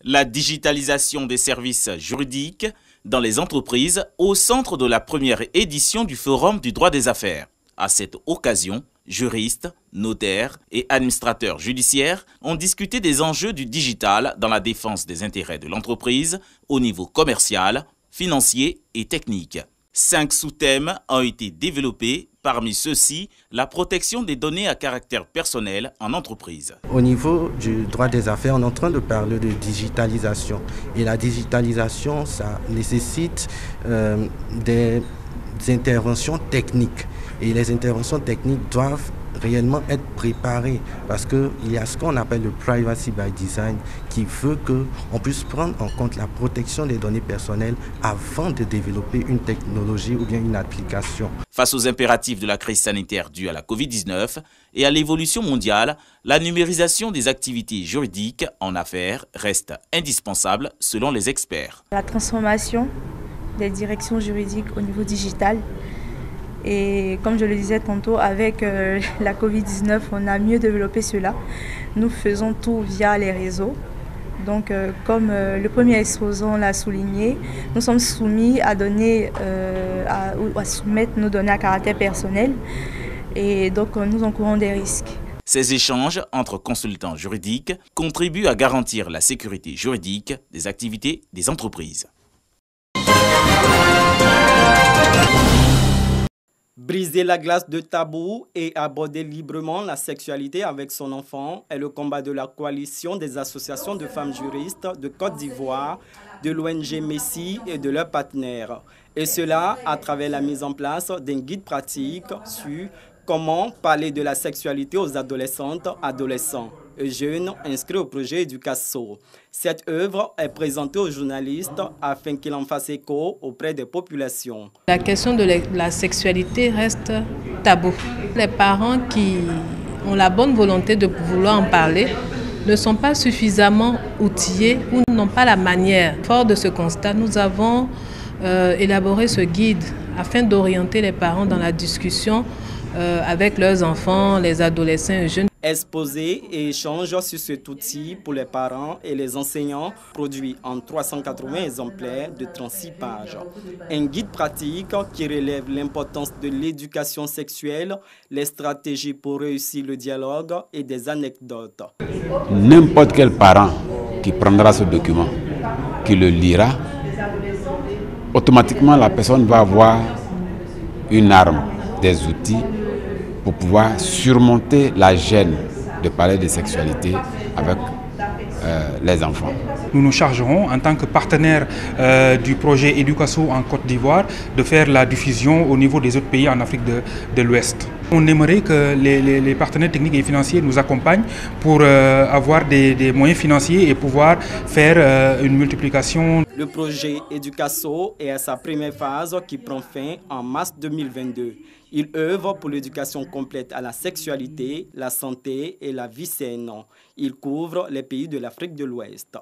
La digitalisation des services juridiques dans les entreprises au centre de la première édition du Forum du droit des affaires. À cette occasion, juristes, notaires et administrateurs judiciaires ont discuté des enjeux du digital dans la défense des intérêts de l'entreprise au niveau commercial, financier et technique. 5 sous-thèmes ont été développés. Parmi ceux-ci, la protection des données à caractère personnel en entreprise. Au niveau du droit des affaires, on est en train de parler de digitalisation. Et la digitalisation, ça nécessite des interventions techniques. Et les interventions techniques doivent réellement être préparées parce qu'il y a ce qu'on appelle le privacy by design qui veut qu'on puisse prendre en compte la protection des données personnelles avant de développer une technologie ou bien une application. Face aux impératifs de la crise sanitaire due à la Covid-19 et à l'évolution mondiale, la numérisation des activités juridiques en affaires reste indispensable selon les experts. La transformation des directions juridiques au niveau digital. Et comme je le disais tantôt, avec la Covid-19, on a mieux développé cela. Nous faisons tout via les réseaux. Donc, comme le premier exposant l'a souligné, nous sommes soumis à soumettre nos données à caractère personnel. Et donc, nous encourons des risques. Ces échanges entre consultants juridiques contribuent à garantir la sécurité juridique des activités des entreprises. Briser la glace de tabou et aborder librement la sexualité avec son enfant est le combat de la coalition des associations de femmes juristes de Côte d'Ivoire, de l'ONG Messi et de leurs partenaires. Et cela à travers la mise en place d'un guide pratique sur comment parler de la sexualité aux adolescentes, adolescents et jeunes inscrits au projet Educaso. Cette œuvre est présentée aux journalistes afin qu'ils en fassent écho auprès des populations. La question de la sexualité reste tabou. Les parents qui ont la bonne volonté de vouloir en parler ne sont pas suffisamment outillés ou n'ont pas la manière. Fort de ce constat, nous avons élaboré ce guide afin d'orienter les parents dans la discussion avec leurs enfants, les adolescents et jeunes. Exposé et échange sur cet outil pour les parents et les enseignants, produit en 380 exemplaires de 36 pages. Un guide pratique qui relève l'importance de l'éducation sexuelle, les stratégies pour réussir le dialogue et des anecdotes. N'importe quel parent qui prendra ce document, qui le lira, automatiquement la personne va avoir une arme, des outils pour pouvoir surmonter la gêne de parler de sexualité avec les enfants. Nous nous chargerons en tant que partenaire du projet Educaso en Côte d'Ivoire de faire la diffusion au niveau des autres pays en Afrique de l'Ouest. On aimerait que les partenaires techniques et financiers nous accompagnent pour avoir des moyens financiers et pouvoir faire une multiplication. Le projet Educaso est à sa première phase qui prend fin en mars 2022. Il œuvre pour l'éducation complète à la sexualité, la santé et la vie saine. Il couvre les pays de l'Afrique de l'Ouest.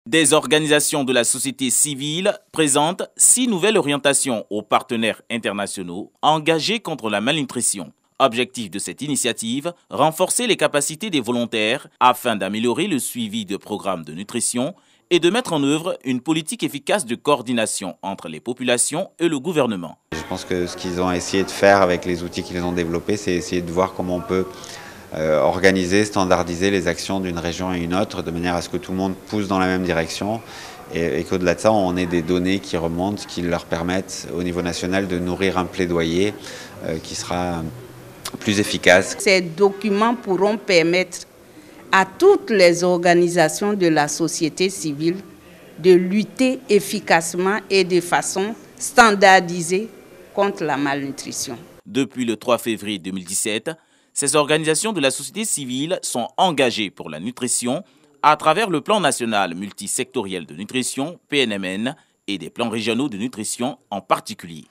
Des organisations de la société civile présentent 6 nouvelles orientations aux partenaires internationaux engagés contre la malnutrition. Objectif de cette initiative, renforcer les capacités des volontaires afin d'améliorer le suivi de programmes de nutrition et de mettre en œuvre une politique efficace de coordination entre les populations et le gouvernement. Je pense que ce qu'ils ont essayé de faire avec les outils qu'ils ont développés, c'est essayer de voir comment on peut organiser, standardiser les actions d'une région à une autre, de manière à ce que tout le monde pousse dans la même direction et qu'au-delà de ça, on ait des données qui remontent, qui leur permettent au niveau national de nourrir un plaidoyer qui sera plus efficace. Ces documents pourront permettre à toutes les organisations de la société civile de lutter efficacement et de façon standardisée contre la malnutrition. Depuis le 3 février 2017, ces organisations de la société civile sont engagées pour la nutrition à travers le plan national multisectoriel de nutrition, PNMN, et des plans régionaux de nutrition en particulier.